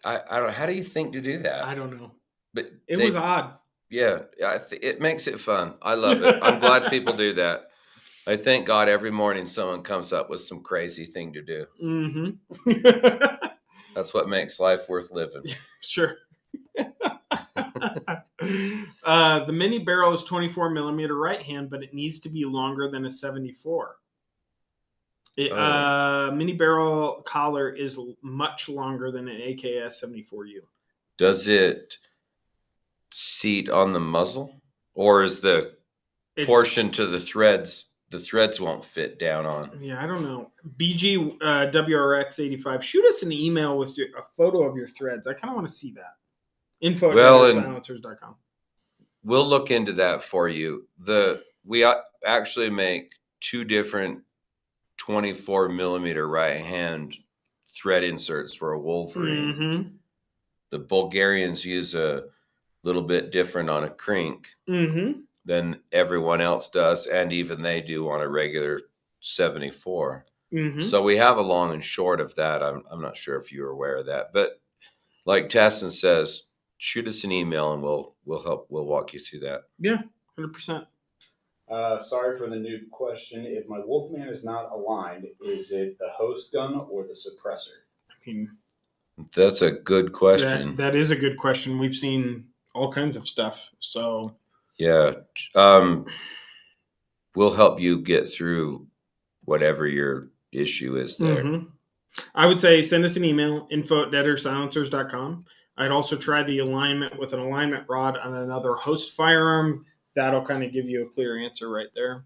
I don't know. How do you think to do that? I don't know. But it was odd. Yeah, it makes it fun. I love it. I'm glad people do that. I thank God every morning someone comes up with some crazy thing to do. Mm-hmm. That's what makes life worth living. Sure. The mini barrel is 24mm right hand, but it needs to be longer than a 74. Mini barrel collar is much longer than an AKS 74U. Does it seat on the muzzle, or is the portion to the threads won't fit down on? Yeah, I don't know. BG WRX85. Shoot us an email with a photo of your threads. I kind of want to see that. info@silencers.com. We'll look into that for you. We actually make two different 24mm right hand thread inserts for a Wolverine. Mm-hmm. The Bulgarians use a little bit different on a crink than everyone else does, and even they do on a regular 74. So we have a long and short of that. I'm not sure if you're aware of that, but like TASSON says, shoot us an email and we'll walk you through that. Yeah, 100%. Sorry for the new question. If my Wolfman is not aligned, is it the host gun or the suppressor? I mean, that's a good question. That is a good question. We've seen all kinds of stuff. So yeah, we'll help you get through whatever your issue is there. I would say send us an email, info@deadersilencers.com. I'd also try the alignment with an alignment rod on another host firearm. That'll kind of give you a clear answer right there.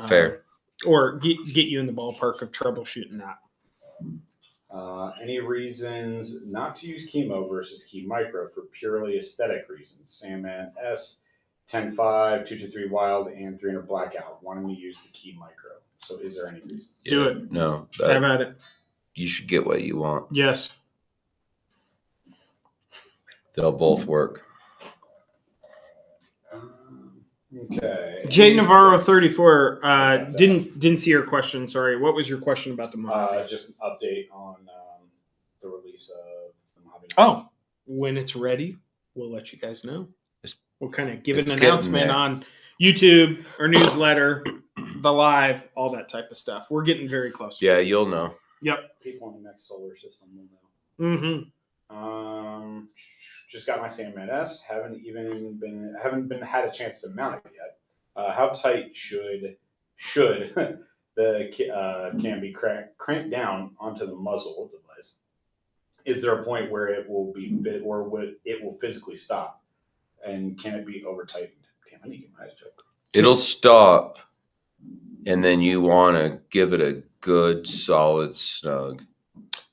Fair. Or get you in the ballpark of troubleshooting that. Any reasons not to use chemo versus key micro for purely aesthetic reasons? Sandman S, 10.5, 223 wild, and 300 blackout. Wanting to use the key micro. So is there any reason? Do it. No. Have at it. You should get what you want. Yes. They'll both work. Okay. Jay Navarro 34 didn't see your question. Sorry. What was your question about the Mojave? Just an update on the release of the Mojave. Oh, when it's ready, we'll let you guys know. We'll kind of give an announcement on YouTube or newsletter, the live, all that type of stuff. We're getting very close. Yeah, you'll know. Yep. People in the next solar system will know. Just got my Sandman S. Haven't had a chance to mount it yet. How tight should the can be cranked down onto the muzzle device? Is there a point where it will be fit, or it will physically stop? And can it be over tightened? Damn, I need to get my eyes checked. It'll stop, and then you want to give it a good solid snug.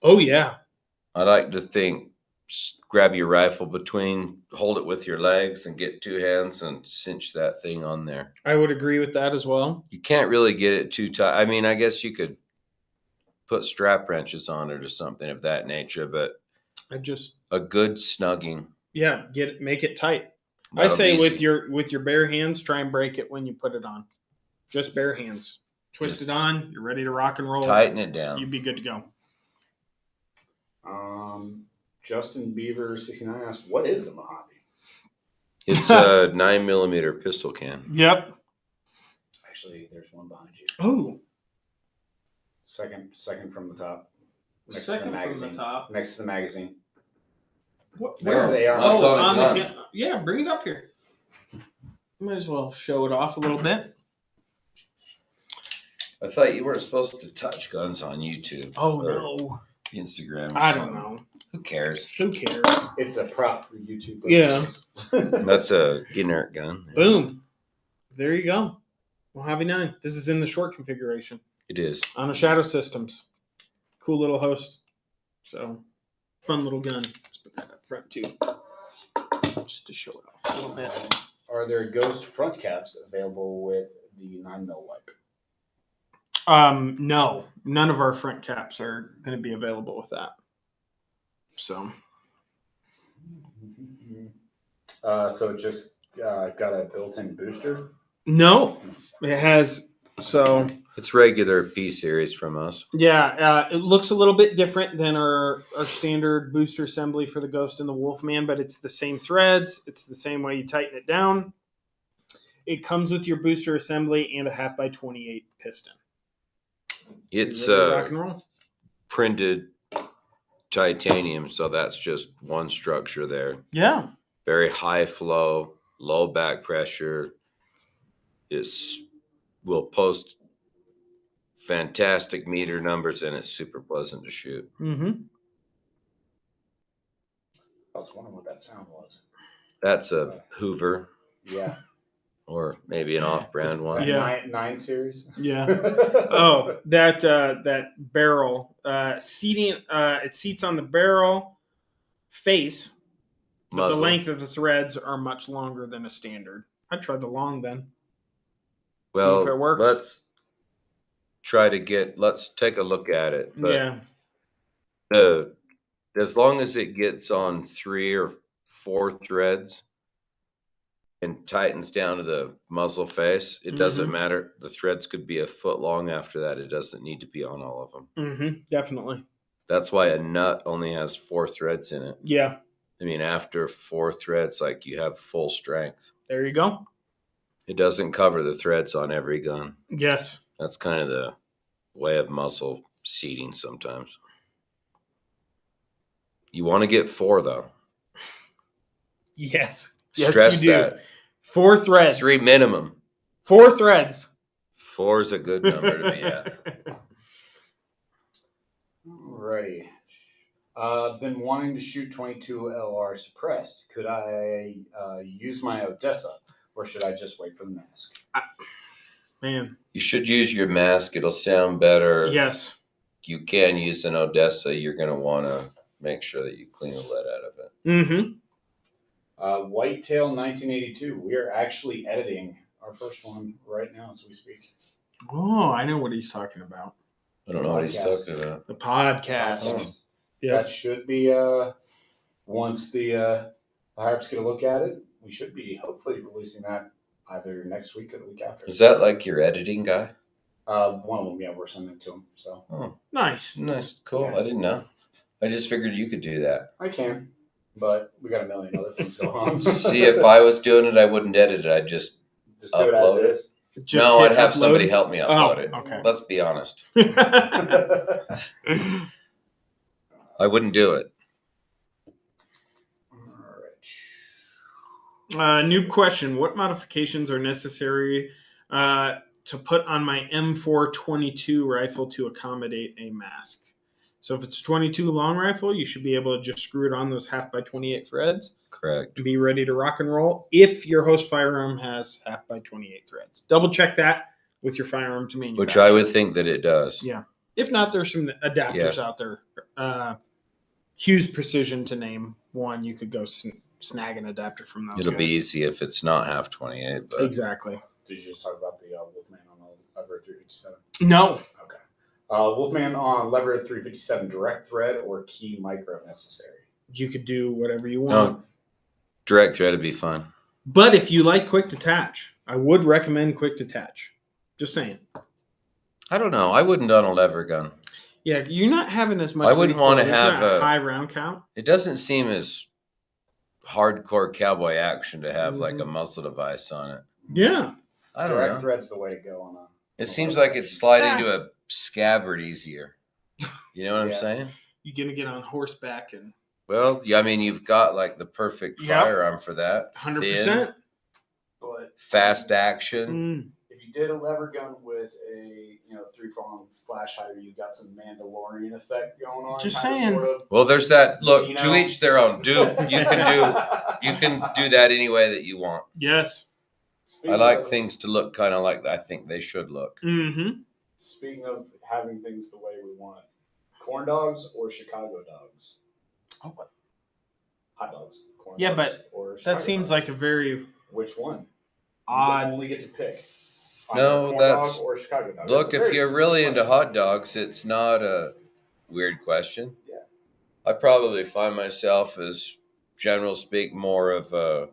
Oh yeah. I like to think, grab your rifle hold it with your legs and get two hands and cinch that thing on there. I would agree with that as well. You can't really get it too tight. I mean, I guess you could put strap wrenches on it or something of that nature, but a good snugging. Yeah, make it tight. I That'll say be with easy. your bare hands, try and break it when you put it on. Just bare hands. Twist Just it on. You're ready to rock and roll. tighten it down. You'd be good to go. Justin Beaver 69 asked, "What is the Mojave?" It's a 9mm pistol can. Yep. Actually, there's one behind you. Oh. Second from the top. Next to Second the from magazine. the top. Next to the magazine. What? Next to the AR. What's Oh, on on the the gun? yeah, bring it up here. Might as well show it off a little bit. I thought you weren't supposed to touch guns on YouTube. Oh or no. Instagram. Or I don't something. know. Who cares? Who cares? It's a prop for YouTube. Yeah. That's a inert gun. Boom. There you go. Mojave 9. This is in the short configuration It is. on a Shadow Systems. Cool little host. So, fun little gun. Let's put that up front too. Just to show it off a little bit. Are there ghost front caps available with the 9mm wipe? No. None of our front caps are going to be available with that. So. So it just got a built-in booster. No. It has, so. It's regular P series from us. Yeah, it looks a little bit different than our standard booster assembly for the Ghost and the Wolfman, but it's the same threads. It's the same way you tighten it down. It comes with your booster assembly and a 1/2x28 piston. It's So you're ready to rock and roll. printed titanium, so that's just one structure there. Yeah. Very high flow, low back pressure. Will post fantastic meter numbers, and it's super pleasant to shoot. Mm-hmm. I was wondering what that sound was. That's a Hoover, Yeah. or maybe an off-brand Is one. that Yeah. 9 series? Yeah. Oh, that barrel seating. It seats on the barrel face, but Muzzle. the length of the threads are much longer than a standard. I tried the long then. Well, see if it works. Let's take a look at it. But Yeah. as long as it gets on 3 or 4 threads and tightens down to the muzzle face, it doesn't matter. The threads could be a foot long after that. It doesn't need to be on all of them. Mm-hmm. Definitely. That's why a nut only has 4 threads in it. Yeah. I mean, after 4 threads, like, you have full strength. There you go. It doesn't cover the threads on every gun. Yes. That's kind of the way of muzzle seating sometimes. You want to get 4, though. Yes. Stress you do. that. 4 threads. 3 minimum. 4 threads. 4 is a good number to be at. Alrighty. Been wanting to shoot 22 LR suppressed. Could I use my Odessa, or should I just wait for the mask? Man. You should use your mask. It'll sound better. Yes. You can use an Odessa. You're going to want to make sure that you clean the lead out of it. Mm-hmm. Whitetail 1982. We are actually editing our first one right now as we speak. Oh, I know what he's talking about. I don't know what he's Podcast. talking about. The podcast. Yeah. That should be once the higher-ups get a look at it. We should be hopefully releasing that either next week or the week after. Is that like your editing guy? One of them, yeah, we're sending it to him. So Nice. Nice. Cool. Yeah. I didn't know. I just figured you could do that. I can, but we got a million other things going on. See, if I was doing it, I wouldn't edit it. I'd just Just do it as upload it. is. no, hit I'd have upload? somebody help me upload it. Okay. Let's be honest. I wouldn't do it. New question. What modifications are necessary to put on my M422 rifle to accommodate a mask? So if it's a 22 long rifle, you should be able to just screw it on those 1/2x28 threads Correct. and be ready to rock and roll if your host firearm has 1/2x28 threads. Double check that with your firearms manufacturer. Which I would think that it does. Yeah. If not, there's some adapters out there. Hughes Precision to name one. You could go snag an adapter from those It'll be guys. easy if it's not 1/2x28. But Exactly. Did you just talk about the Wolfman on the lever 357? No. Okay. Wolfman on lever 357, direct thread or key micro necessary? You could do whatever you want. No, direct thread would be fine. But if you like quick detach, I would recommend quick detach. Just saying. I don't know. I wouldn't on a lever gun. Yeah, you're not having as much. I wouldn't recoil. wanna There's have not a- high round count. It doesn't seem as hardcore cowboy action to have like a muzzle device on it. Yeah. I don't Direct know. thread's the way to go on a. It seems like it's sliding to a scabbard easier. You know what Yeah. I'm saying? You're gonna get on horseback and Well, yeah, I mean, you've got like the perfect Yep. firearm for that. 100%. But Fast action. if you did a lever gun with a 3-prong flash hider, you got some Mandalorian effect going on. Just kinda, saying. sort of. Well, there's that. Look, You to know? each their own. You can do that any way that you want. Yes. Speaking I like of- things to look kind of like I think they should look. Mm-hmm. Speaking of having things the way we want, corn dogs or Chicago dogs? Oh, what? Hot dogs. Corn Yeah, dogs or That Chicago seems dogs. like a very Which one? odd. You only get to pick. No, Either corn that's- dog or Chicago dog. Look, That's a if very you're specific really into question. hot dogs, it's not a weird question. Yeah. I probably find myself, as general speak, more of a.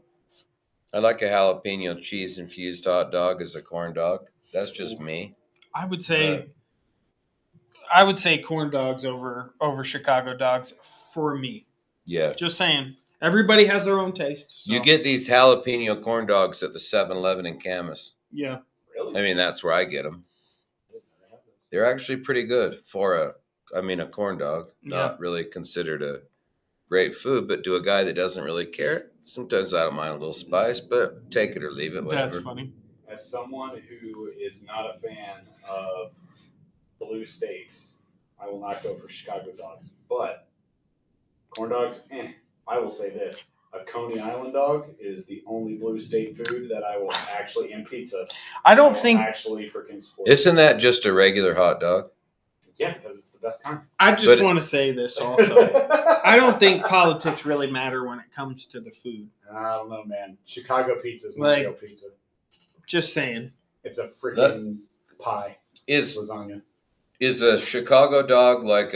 I like a jalapeno cheese infused hot dog as a corn dog. That's just me. I would say corn dogs over Chicago dogs for me. Yeah. Just saying. Everybody has their own taste. So. You get these jalapeno corn dogs at the 7-Eleven in Camas. Yeah. Really? I mean, that's where I get them. They're actually pretty good for a corn dog. Not really considered a great food, but to a guy that doesn't really care, sometimes I don't mind a little spice, but take it or leave it, whatever. That's funny. As someone who is not a fan of blue states, I will not go for Chicago dog. But corn dogs, I will say this. A Coney Island dog is the only blue state food that I will actually, in pizza, I don't think. actually freaking support. Isn't that just a regular hot dog? Yeah, because it's the best kind. I just But- want to say this also. I don't think politics really matter when it comes to the food. I don't know, man. Chicago pizza is not Like- real pizza. Just saying. It's a freaking pie. Is Lasagna. a Chicago dog like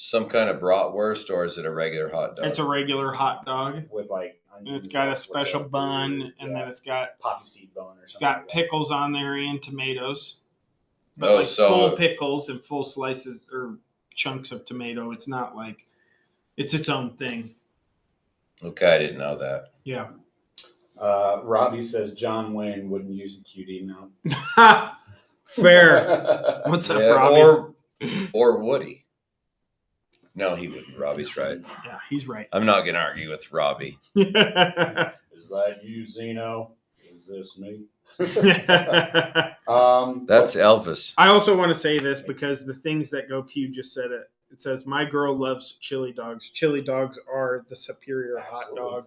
some kind of bratwurst, or is it a regular hot dog? It's a regular hot dog. With like And onions, it's got a what's special up, bun, and yeah, then it's got poppy seed bun or it's something. got like that. pickles on there and tomatoes. But Oh, like so- full pickles and full slices or chunks of tomato. It's not like it's its own thing. Okay, I didn't know that. Yeah. Robbie says John Wayne wouldn't use a QD mount. Fair. What's up, Yeah, Robbie? or Woody. No, he wouldn't. Robbie's right. Yeah, he's right. I'm not gonna argue with Robbie. Is that you, Zeno? Is this me? That's Elvis. I also want to say this because the things that go Q just said it. It says, my girl loves chili dogs. Chili dogs are the superior hot Absolutely. dog.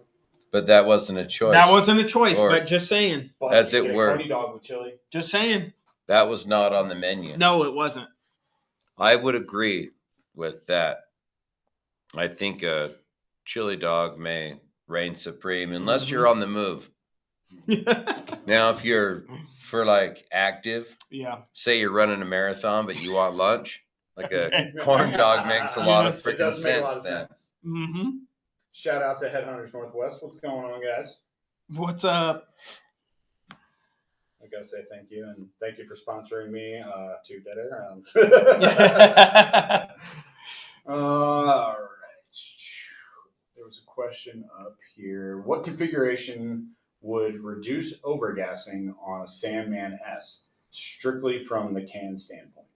But that wasn't a choice. That wasn't a choice, Or- but just saying. But As you it get a were. Coney dog with chili. Just saying. That was not on the menu. No, it wasn't. I would agree with that. I think a chili dog may reign supreme unless you're on the move. Now, if you're for like active, Yeah. say you're running a marathon, but you want lunch, like a corn dog makes a lot of Yes, It freaking does make a lot sense of then. sense. Mm-hmm. Shout out to Headhunters Northwest. What's going on, guys? What's up? I gotta say thank you, and thank you for sponsoring me to Dead Air. All right. There was a question up here. What configuration would reduce overgassing on a Sandman S, strictly from the can standpoint?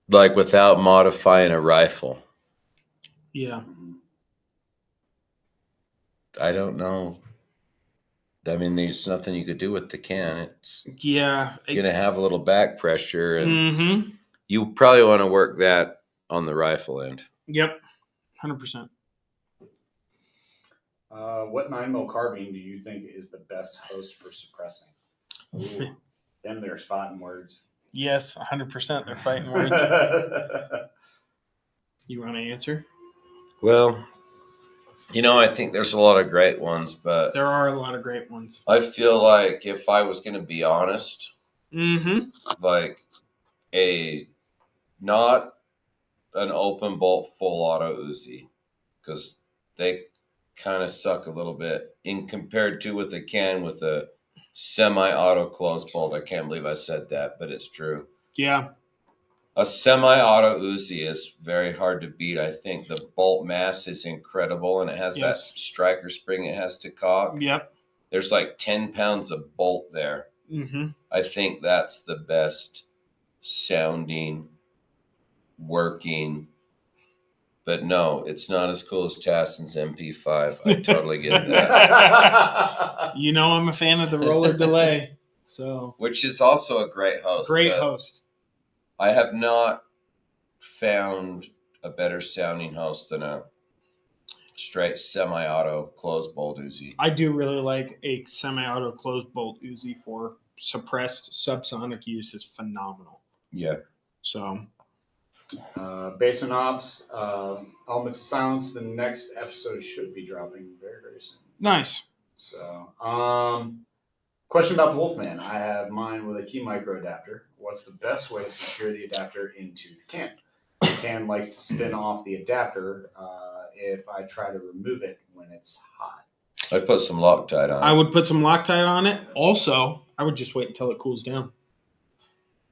Like without modifying a rifle. Yeah. I don't know. I mean, there's nothing you could do with the can. It's Yeah. gonna have a little back pressure, and Mm-hmm. you probably want to work that on the rifle end. Yep. 100%. What 9mm carbine do you think is the best host for suppressing? Ooh, them there's fighting words. Yes, 100%. They're fighting words. You want to answer? Well, I think there's a lot of great ones, but There are a lot of great ones. I feel like if I was going to be honest, Mm-hmm. like not an open bolt full auto Uzi because they kind of suck a little bit in compared to what they can with a semi-auto closed bolt. I can't believe I said that, but it's true. Yeah. A semi-auto Uzi is very hard to beat. I think the bolt mass is incredible, and it has that striker spring it has to cock. Yep. There's like 10 pounds of bolt there. Mm-hmm. I think that's the best sounding, working. But no, it's not as cool as Tasson's MP5. I totally get that. You know I'm a fan of the roller delay. So Which is also a great host. Great host. I have not found a better sounding host than a straight semi-auto closed bolt Uzi. I do really like a semi-auto closed bolt Uzi for suppressed subsonic use is phenomenal. Yeah. So Basement Ops, Elements of Silence. The next episode should be dropping very, very soon. nice. So, question about the Wolfman. I have mine with a key micro adapter. What's the best way to secure the adapter into the can? The can likes to spin off the adapter if I try to remove it when it's hot. I put some Loctite on it. I would put some Loctite on it. Also, I would just wait until it cools down.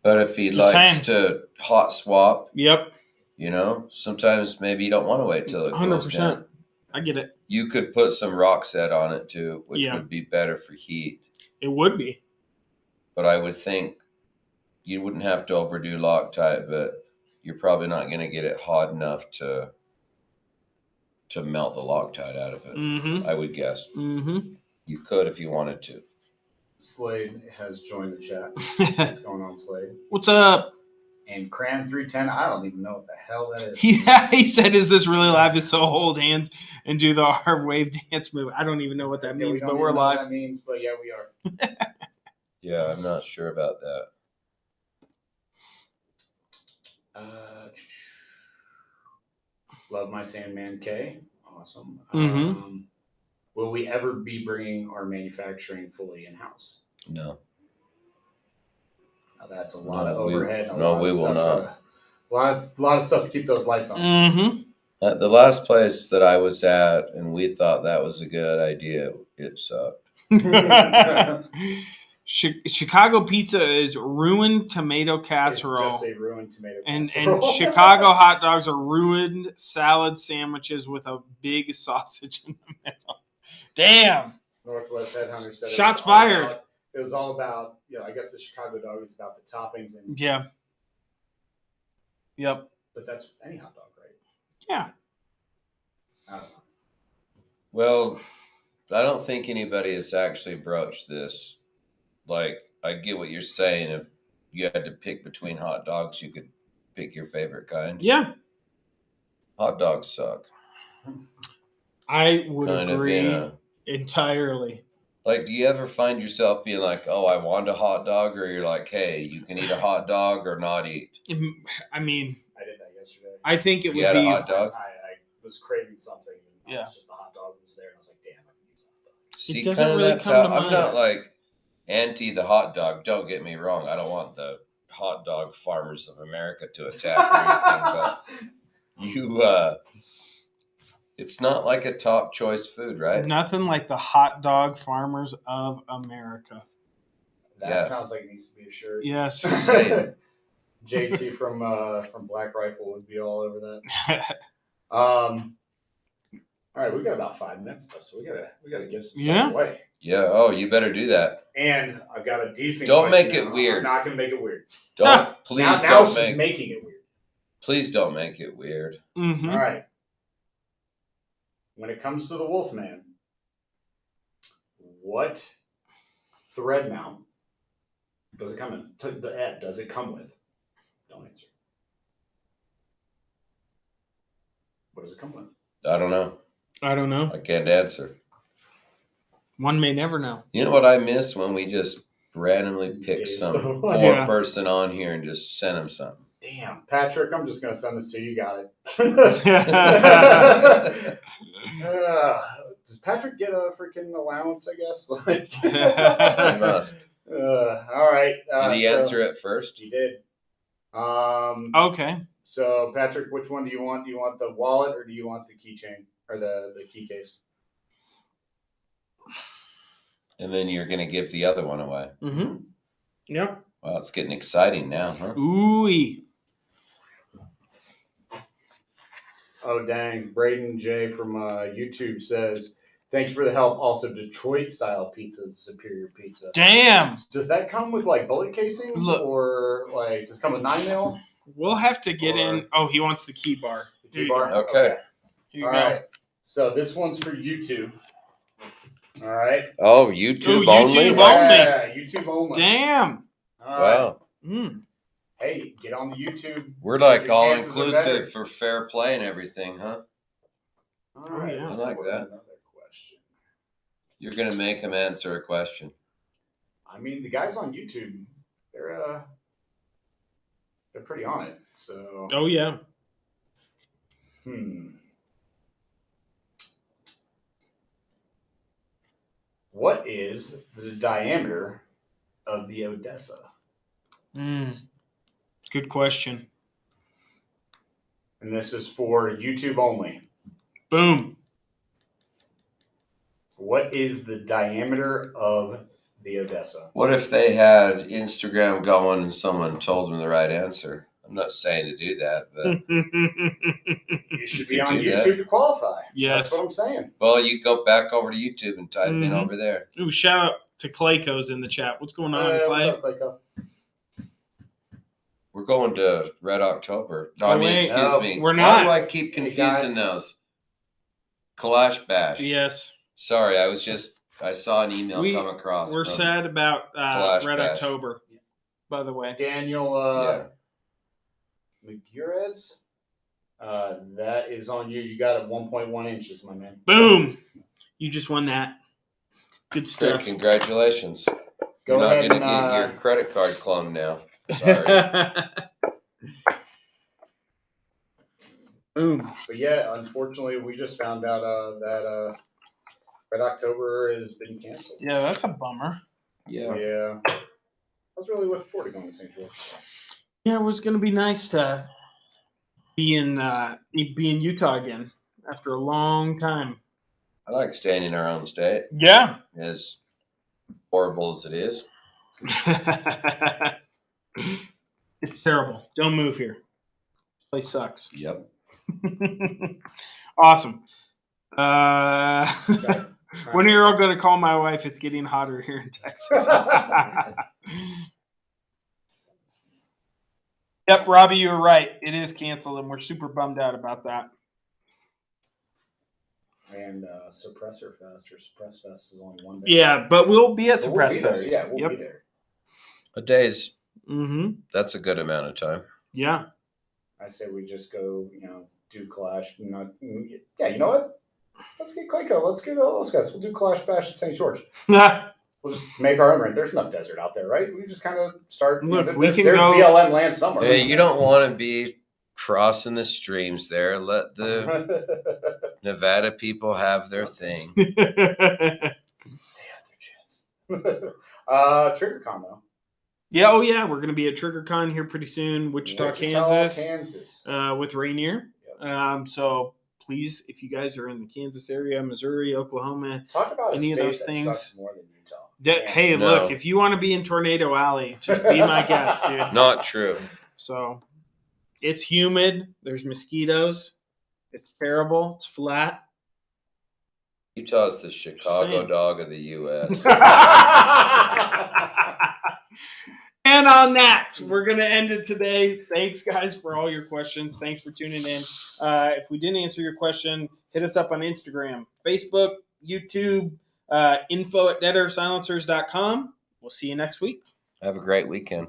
But if he Just likes to hot swap, Yep. you know, sometimes maybe you don't want to wait till it cools 100%. down. I get it. You could put some Rockset on it too, which Yeah. would be better for heat. It would be. But I would think you wouldn't have to overdo Loctite, but you're probably not going to get it hot enough to melt the Loctite out of it. Mm-hmm. I would guess. Mm-hmm. You could if you wanted to. Slade has joined the chat. What's going on, Slade? What's up? And Cran 310, I don't even know what the hell that is. Yeah, he said, "Is this really live?" So hold hands and do the hard wave dance move. I don't even know what that means, but we're live. What that means, but yeah, we are. Yeah, I'm not sure about that. Love my Sandman K. Awesome. Mm-hmm. Will we ever be bringing our manufacturing fully in-house? No. Now that's a lot of we overhead. will not. A lot of stuff to keep those lights on. Mm-hmm. At the last place that I was at, and we thought that was a good idea, it sucked. Chicago pizza is ruined tomato casserole. It's just a ruined tomato And casserole. Chicago hot dogs are ruined salad sandwiches with a big sausage in the middle. Damn. Northwest Headhunter said Shots fired. It was all about, I guess the Chicago dog is about the toppings and Yeah. Yep. but that's any hot dog, right? Yeah. I don't know. Well, I don't think anybody has actually broached this. Like, I get what you're saying. If you had to pick between hot dogs, you could pick your favorite kind. Yeah. Hot dogs suck. I would Kind of agree entirely. Like, do you ever find yourself being like, oh, I want a hot dog? Or you're like, hey, you can eat a hot dog or not eat? I mean, I did that yesterday. I think it You would had a be. hot dog? I was craving something. And Yeah. It's just the hot dog was there, and I was like, damn, I can use that dog. See, doesn't kind of really that's come how to I'm mind. not like anti the hot dog. Don't get me wrong. I don't want the hot dog farmers of America to attack or anything, but you it's not like a top choice food, right? Nothing like the hot dog farmers of America. That sounds like it needs to be a shirt. Yes. Saying. JT from Black Rifle would be all over that. All right, we got about 5 minutes though, so we gotta give some Yeah. stuff away. Yeah. Oh, you better do that. And I've got a decent. Don't question make it now. weird. I'm not gonna make it weird. Don't please now don't she's make making it weird. please don't make it weird. Mm-hmm. All right. When it comes to the Wolfman, what thread mount does it come in? Does it come with? Don't answer. What does it come with? I don't know. I don't know. I can't answer. One may never know. You know what I miss when we just randomly pick Yeah, some so- poor Yeah. person on here and just send them something. Damn, Patrick, I'm just gonna send this to you. You got it. Does Patrick get a freaking allowance? I guess. Like, He must. all right. Did he answer it first? He did. Okay. So Patrick, which one do you want? Do you want the wallet or do you want the keychain or the key case? And then you're going to give the other one away. Mm-hmm. Yep. Well, it's getting exciting now, huh? Ooh-wee. Oh dang! Braden J from YouTube says, "Thank you for the help. Also, Detroit style pizza is superior pizza. Damn. Does that come with like bullet casings Look. or like does it come with 9mm? We'll have to get Or- in. Oh, he wants the key bar. The Here key you bar. go. Okay. Here you All go. right. So this one's for YouTube. All right. Oh, YouTube Oh, only? YouTube Wow. only. Yeah, YouTube only. Damn. All right. Wow. Mm. Hey, get on the YouTube. We're like Your all chances are better. inclusive for fair play and everything, huh? All Oh, right. yeah. let's I like go with that. Another question. You're going to make him answer a question. I mean, the guys on YouTube, they're pretty on it. So, Oh, yeah. What is the diameter of the Odessa? Good question. And this is for YouTube only. Boom. What is the diameter of the Odessa? What if they had Instagram going and someone told them the right answer? I'm not saying to do that, but You should You be could on do YouTube that. to qualify. Yes. That's what I'm saying. well, you go back over to YouTube and type in Mhm. over there. Ooh, shout out to Clayco's in the chat. What's going on, What's Clay? up, Clayco? We're going to Red October. No, Oh, I mean, wait. excuse No, me. we're Why not. do I keep Hey, confusing those? Kalash Bash. Yes. Sorry, I saw an email We- come across. We're from- sad about Flash Red Bash. October, by the way. Daniel Yeah. Maguires, that is on you. You got it 1.1 inches, my man. Boom. You just won that. Good Good, stuff. congratulations. Go You're not ahead going to and, get your credit card cloned now. Sorry. Boom. But yeah, unfortunately, we just found out that Red October has been canceled. Yeah, that's a bummer. Yeah. I was really looking forward to going to St. George. Yeah, it was going to be nice to be in Utah again after a long time. I like staying in our own state, Yeah. as horrible as it is. It's terrible. Don't move here. This place sucks. Yep. Awesome. When are you all going to call my wife? It's getting hotter here in Texas. Yep, Robbie, you're right. It is canceled, and we're super bummed out about that. And Suppressor Fest or Suppress Fest is only one day. Yeah, but we'll be at But Suppress we'll be there. Fest. Yeah, we'll Yep. be there. A day's, Mm-hmm. that's a good amount of time. Yeah. I say we just go, do Clash. Yeah, you know what? Let's get Clayco. Let's get all those guys. We'll do Clash Bash at St. George. We'll just make our own rent. There's enough desert out there, right? We just kind of start. Look, there's we can go- BLM land somewhere. Hey, you don't want to be crossing the streams there. Let the Nevada people have their thing. TriggerCon though. Yeah, oh yeah, we're gonna be at TriggerCon here pretty soon, Wichita, Kansas, with Rainier. Yep. So please, if you guys are in the Kansas area, Missouri, Oklahoma, Talk about any a of state those that things. sucks more than Utah. hey, No. look, if you want to be in Tornado Alley, just be my guest, dude. Not true. So it's humid. There's mosquitoes. It's terrible. It's flat. Utah's the Chicago Same. dog of the U.S. And on that, we're going to end it today. Thanks, guys, for all your questions. Thanks for tuning in. If we didn't answer your question, hit us up on Instagram, Facebook, YouTube, info@deadersilencers.com. We'll see you next week. Have a great weekend.